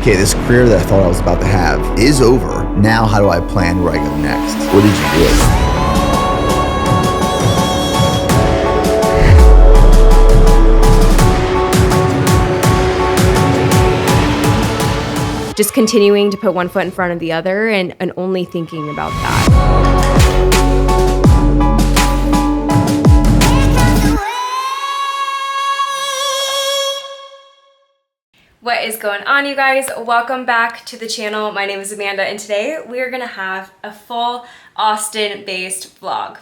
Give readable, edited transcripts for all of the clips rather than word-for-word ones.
okay, this career that I thought I was about to have is over. Now how do I plan where I go next? What did you do? Just continuing to put one foot in front of the other and only thinking about that. What is going on, you guys? Welcome back to the channel. My name is Amanda, and today we are gonna have a full Austin-based vlog.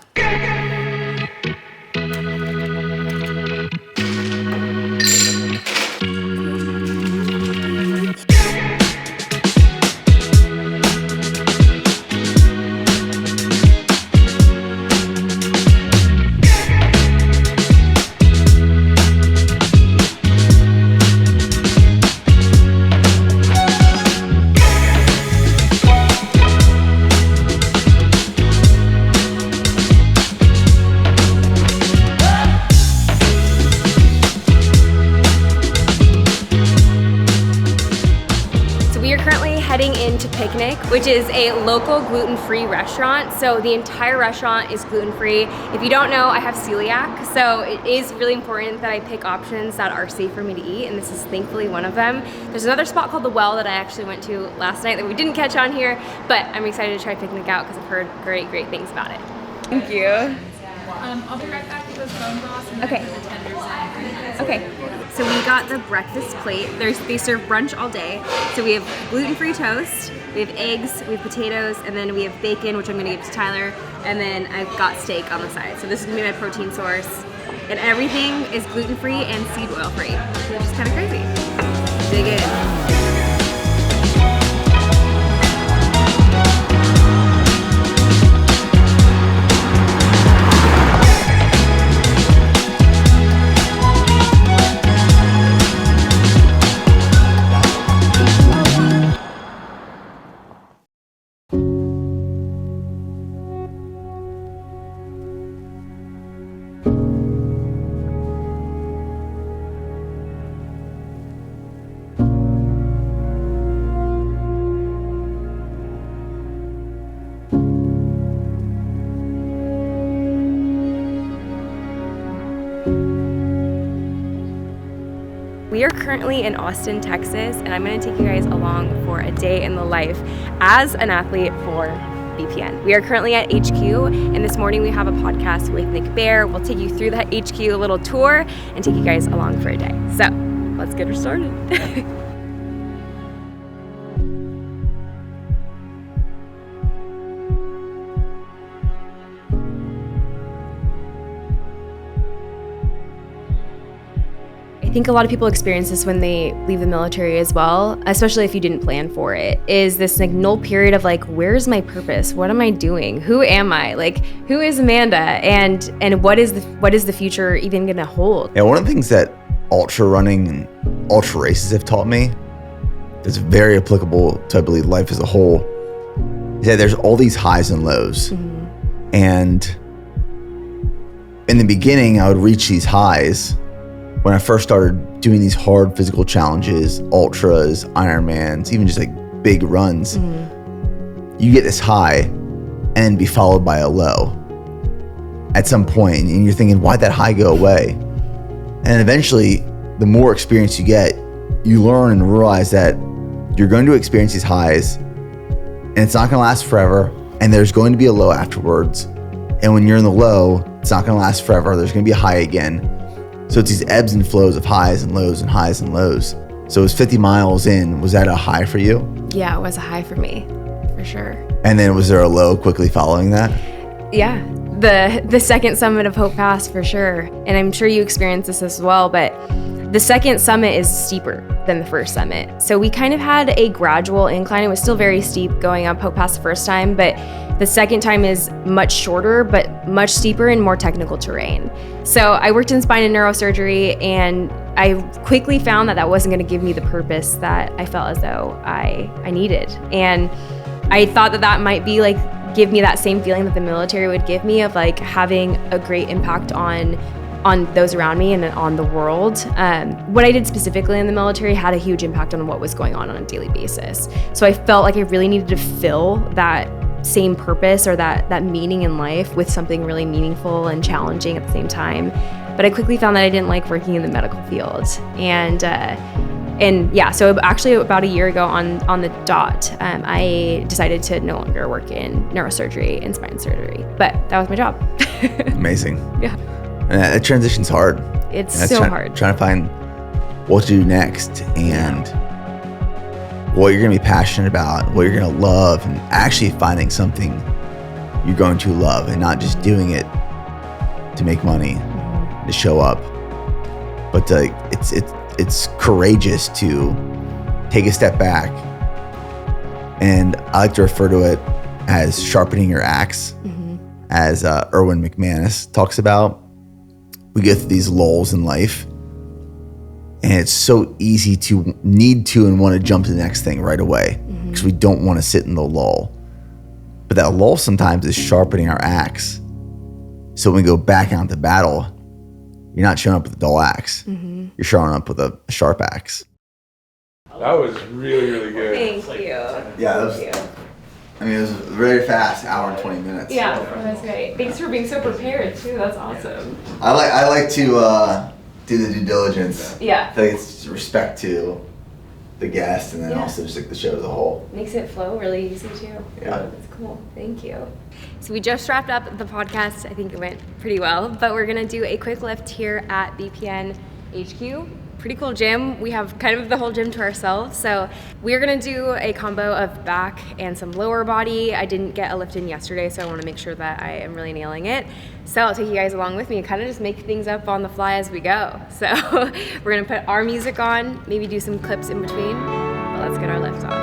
Heading into Picnic, which is a local gluten-free restaurant. So the entire restaurant is gluten-free. If you don't know, I have celiac, so it is really important that I pick options that are safe for me to eat, and this is thankfully one of them. There's another spot called The Well that I actually went to last night that we didn't catch on here, but I'm excited to try Picnic out because I've heard great things about it. Thank you. I'll be right back with those bone broths and okay. the tenders and Okay, so we got the breakfast plate. They serve brunch all day. So we have gluten-free toast, we have eggs, we have potatoes, and then we have bacon, which I'm gonna give to Tyler, and then I've got steak on the side. So this is gonna be my protein source. And everything is gluten-free and seed oil-free, which is kind of crazy. Dig in. We are currently in Austin, Texas, and I'm gonna take you guys along for a day in the life as an athlete for BPN. We are currently at HQ, and this morning we have a podcast with Nick Bear. We'll take you through that HQ little tour and take you guys along for a day. So let's get her started. I think a lot of people experience this when they leave the military as well, especially if you didn't plan for it, is this like null period of like, where's my purpose? What am I doing? Who am I? Like, who is Amanda? And what is the future even gonna hold? Yeah, one of the things that ultra running and ultra races have taught me that's very applicable to, I believe, life as a whole, is that there's all these highs and lows. Mm-hmm. And in the beginning, I would reach these highs when I first started doing these hard physical challenges, ultras, Ironmans, even just like big runs. Mm-hmm. You get this high and be followed by a low at some point, and you're thinking, why'd that high go away? And eventually, the more experience you get, you learn and realize that you're going to experience these highs, and it's not gonna last forever, and there's going to be a low afterwards. And when you're in the low, it's not gonna last forever, there's gonna be a high again. So it's these ebbs and flows of highs and lows and highs and lows. So it was 50 miles in, was that a high for you? Yeah, it was a high for me, for sure. And then was there a low quickly following that? Yeah, the second summit of Hope Pass for sure. And I'm sure you experienced this as well, but the second summit is steeper than the first summit. So we kind of had a gradual incline. It was still very steep going up Hope Pass the first time, but the second time is much shorter, but much steeper and more technical terrain. So I worked in spine and neurosurgery, and I quickly found that wasn't gonna give me the purpose that I felt as though I needed. And I thought that might be like, give me that same feeling that the military would give me of like having a great impact on on those around me and on the world. What I did specifically in the military had a huge impact on what was going on a daily basis. So I felt like I really needed to fill that same purpose or that meaning in life with something really meaningful and challenging at the same time. But I quickly found that I didn't like working in the medical field. And yeah, so actually about a year ago on the dot, I decided to no longer work in neurosurgery and spine surgery. But that was my job. Amazing. Yeah. And that transition's hard. It's so hard. Trying to find what to do next and what you're going to be passionate about, what you're going to love, and actually finding something you're going to love and not just doing it to make money, to show up. But it's courageous to take a step back. And I like to refer to it as sharpening your axe, as Erwin McManus talks about. We go through these lulls in life, and it's so easy to need to and want to jump to the next thing right away because we don't want to sit in the lull. But that lull sometimes is sharpening our axe. So when we go back out into battle, you're not showing up with a dull axe. You're showing up with a sharp axe. That was really, really good. Thank you. Yeah, it was very fast, hour and 20 minutes. Yeah, that's great. Thanks for being so prepared too. That's awesome. I like to do the due diligence. Yeah. I feel like it's just respect to the guest and then Yeah. also just like the show as a whole. Makes it flow really easy too. Yeah. That's cool. Thank you. So we just wrapped up the podcast. I think it went pretty well, but we're gonna do a quick lift here at BPN HQ. Pretty cool gym. We have kind of the whole gym to ourselves. So we're gonna do a combo of back and some lower body. I didn't get a lift in yesterday, so I wanna make sure that I am really nailing it. So I'll take you guys along with me and kind of just make things up on the fly as we go. So we're gonna put our music on, maybe do some clips in between, but let's get our lift on.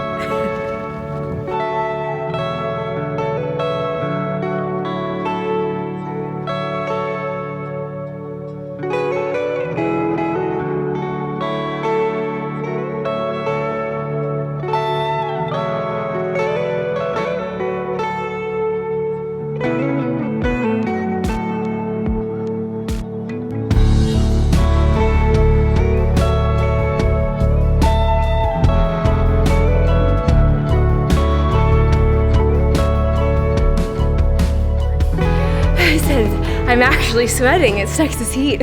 I'm actually sweating. It's Texas heat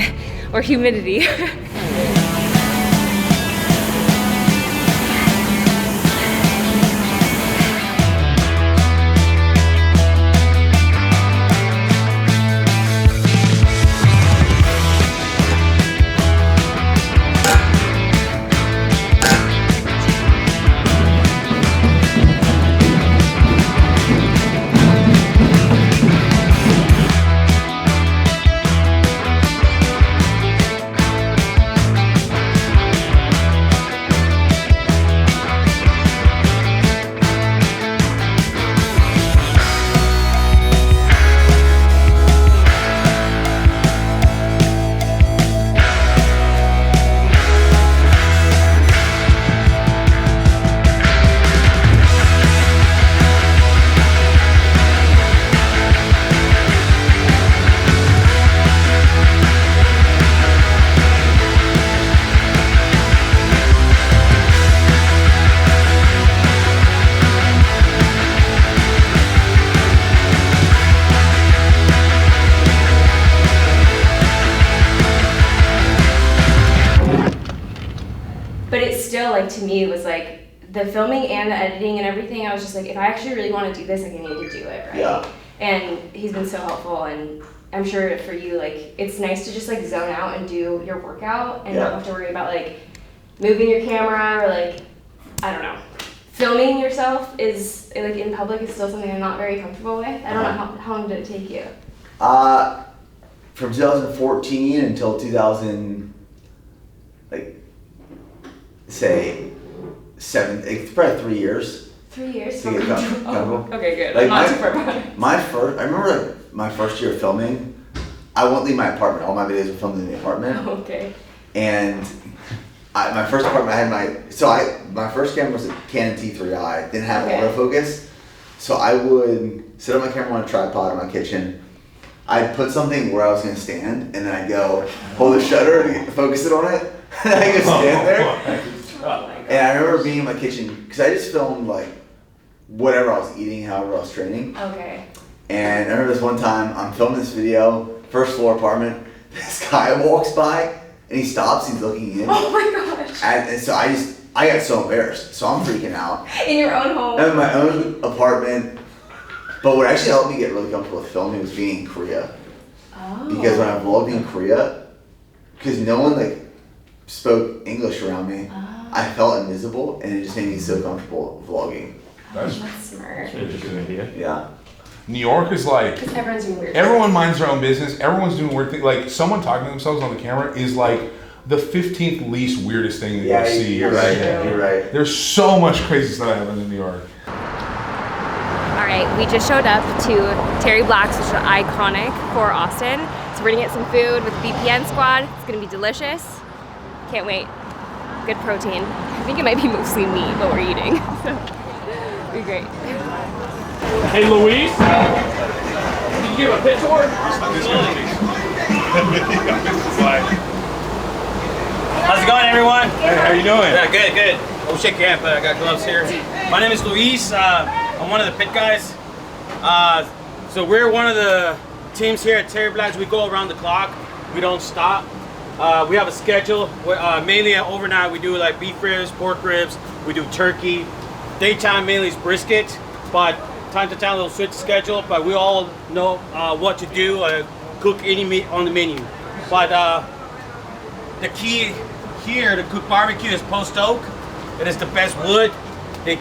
or humidity. Like to me it was like the filming and the editing and everything. I was just like, if I actually really want to do this, like I need to do it, right? Yeah. And he's been so helpful, and I'm sure for you, like it's nice to just like zone out and do your workout and not have to worry about like moving your camera or like I don't know. Filming yourself is like in public is still something I'm not very comfortable with. I don't know how long did it take you? From 2014 until 2000, say 7, it's probably 3 years. 3 years. To get comfortable. Okay, good. Like not too far behind. I remember my first year of filming, I won't leave my apartment. All my videos were filmed in the apartment. Okay. And my first apartment, my first camera was a Canon T3i. Didn't have autofocus, so I would set up my camera on a tripod in my kitchen, I'd put something where I was gonna stand, and then I'd go hold the shutter and focus it on it, and I go stand there. And I remember being in my kitchen because I just filmed like whatever I was eating, however I was training. Okay. And I remember this one time I'm filming this video, first floor apartment. This guy walks by and he stops. He's looking in. Oh my gosh. And so I got so embarrassed. So I'm freaking out. In your own home. I'm in my own apartment. But what actually helped me get really comfortable with filming was being in Korea. Oh. Because when I vlogged in Korea, because no one like spoke English around me, I felt invisible, and it just made me so comfortable vlogging. That's smart. That's an interesting idea. Yeah. New York is like, Because everyone's doing weird everyone minds their own business. Everyone's doing weird things. Like someone talking to themselves on the camera is like the 15th least weirdest thing that you see. You're right. You're right. There's so much crazy stuff that happens in New York. All right, we just showed up to Terry Black's, which is iconic for Austin. So we're gonna get some food with the BPN squad. It's gonna be delicious. Can't wait. Good protein. I think it might be mostly meat, but we're eating. So it'll be great. Hey, Luis. Did you give a pitch or? How's it going, everyone? Hey, how you doing? Yeah, good, good. Oh, shake your hand, but I got gloves here. My name is Luis. I'm one of the pit guys. So we're one of the teams here at Terry Black's. We go around the clock. We don't stop. We have a schedule. Mainly overnight, we do like beef ribs, pork ribs. We do turkey. Daytime mainly is brisket, but time to time we'll switch the schedule. But we all know what to do. Cook any meat on the menu. But the key here to cook barbecue is post oak. It is the best wood that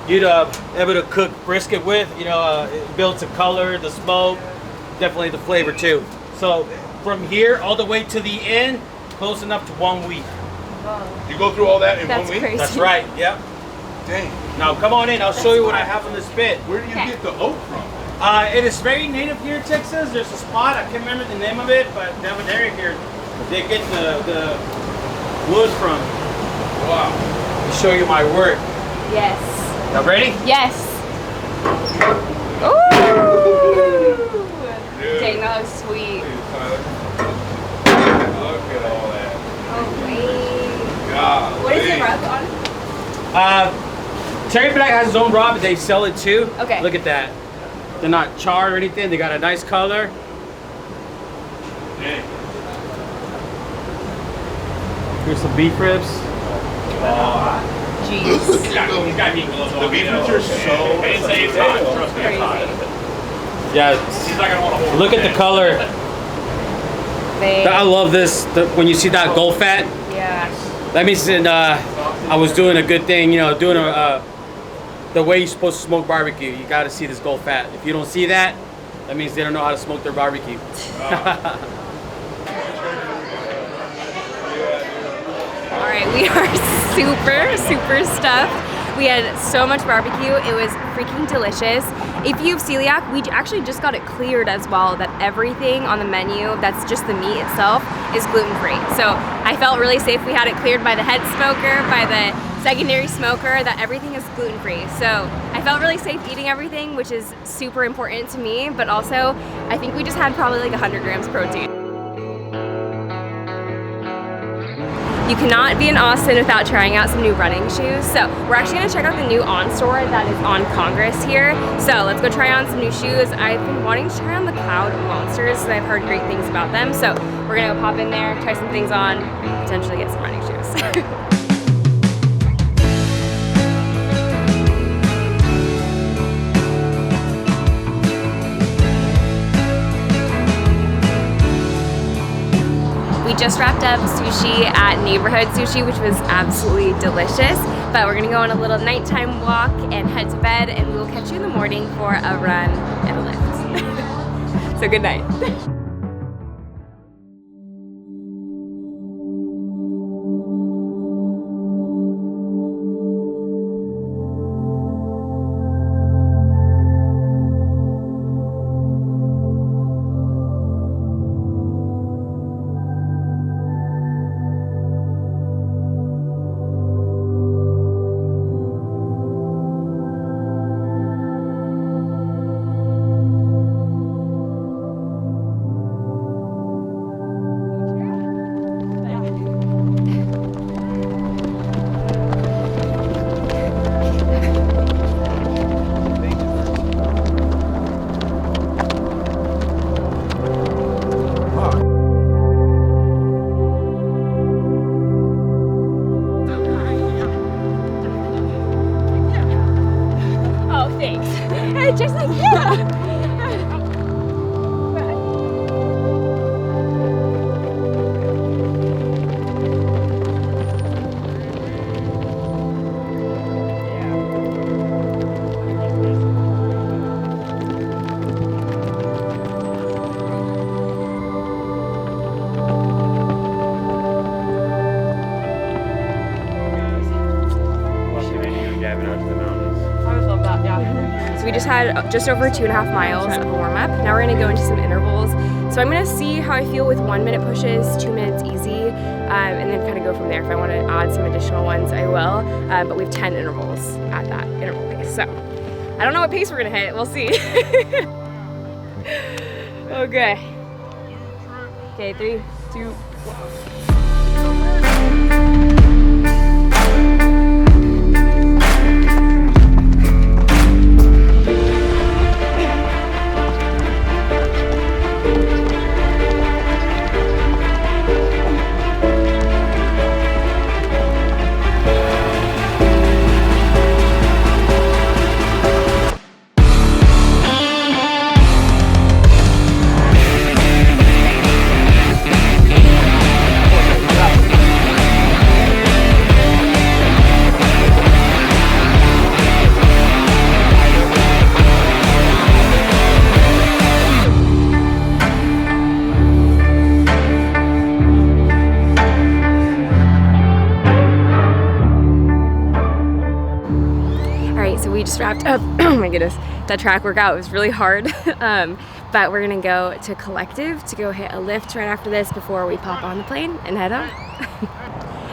you'd able to cook brisket with. You know, it builds the color, the smoke, definitely the flavor too. So from here all the way to the end, close enough to 1 week. You go through all that in That's 1 week? crazy. That's right. Yep. Dang. Now come on in. I'll show you what I have on this spit. Where do you get the oak from? It is very native here in Texas. There's a spot, I can't remember the name of it, but they have an area here they get the wood from. Wow. Let me show you my work. Yes. Y'all ready? Yes. Ooh. Dude. Dang, that was sweet. Look at all that. Oh, wait. God. What is it rubbed on? Terry Black has his own rub, but they sell it too. Okay. Look at that. They're not charred or anything. They got a nice color. Dang. Here's some beef ribs. Jeez. You got me gloves on. The beef ribs are so. I didn't say it's hot. Trust me, it's hot. Crazy. Yeah. He's not gonna want to hold Look it. at the color. I love this. When you see that gold fat, Yeah. that means that I was doing a good thing. You know, doing the way you're supposed to smoke barbecue. You got to see this gold fat. If you don't see that, that means they don't know how to smoke their barbecue. All right, we are super stuffed. We had so much barbecue. It was freaking delicious. If you have celiac, we actually just got it cleared as well, that everything on the menu, that's just the meat itself, is gluten-free. So I felt really safe. We had it cleared by the head smoker, by the secondary smoker, that everything is gluten-free. So I felt really safe eating everything, which is super important to me, but also I think we just had probably like 100 grams protein. You cannot be in Austin without trying out some new running shoes. So we're actually gonna check out the new On store that is on Congress here. So let's go try on some new shoes. I've been wanting to try on the Cloud Monsters and I've heard great things about them. So we're gonna go pop in there, try some things on, potentially get some running shoes. We just wrapped up sushi at Neighborhood Sushi, which was absolutely delicious. But we're gonna go on a little nighttime walk and head to bed, and we will catch you in the morning for a run and a lift. So good night. Just like yeah. So we just had just over 2.5 miles of warm up. Now we're gonna go into some intervals. So I'm gonna see how I feel with 1 minute pushes, 2 minutes easy, and then kind of go from there. If I want to add some additional ones, I will. But we have 10 intervals at that interval pace. So I don't know what pace we're gonna hit. We'll see. Okay. Okay, 3, 2, 1. We just wrapped up, oh my goodness, that track workout was really hard. But we're gonna go to Collective to go hit a lift right after this before we pop on the plane and head home.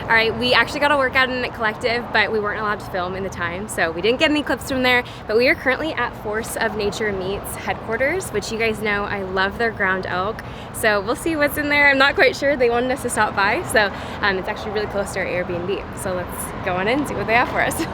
All right, we actually got a workout in at Collective, but we weren't allowed to film in the time, so we didn't get any clips from there. But we are currently at Force of Nature Meats headquarters, which you guys know I love their ground elk. So we'll see what's in there. I'm not quite sure. They wanted us to stop by, so it's actually really close to our Airbnb. So let's go on in and see what they have for us.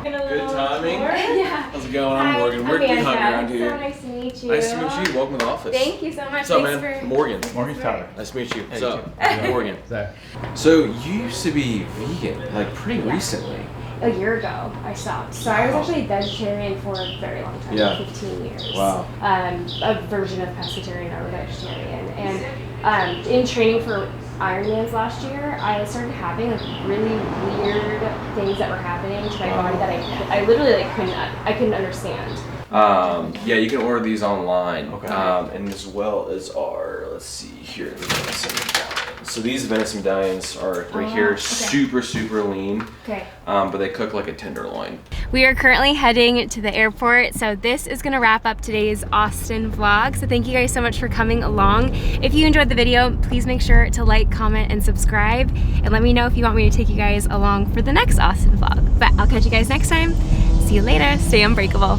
Good timing. Yeah. How's it going? I'm Morgan. We're hung around here. So nice to meet you. Nice to meet you. Welcome to the office. Thank you so much. What's up, Thanks man? for Morgan. Morgan's Tyler. Nice to meet you. What's Hey, up? Morgan. Zach. So you used to be vegan, like pretty recently. A year ago, I stopped. So I was actually vegetarian for a very long time, Yeah. 15 years. Wow. A version of pescatarian or vegetarian. And in training for Ironmans last year, I started having like really weird things that were happening to my body that I literally like couldn't understand. Yeah, you can order these online. Okay. And as well as our, let's see here, the venison medallions. So these venison medallions are right here, okay. super, super lean. Okay. But they cook like a tenderloin. We are currently heading to the airport, so this is gonna wrap up today's Austin vlog. So thank you guys so much for coming along. If you enjoyed the video, please make sure to like, comment, and subscribe. And let me know if you want me to take you guys along for the next Austin vlog. But I'll catch you guys next time. See you later. Stay unbreakable.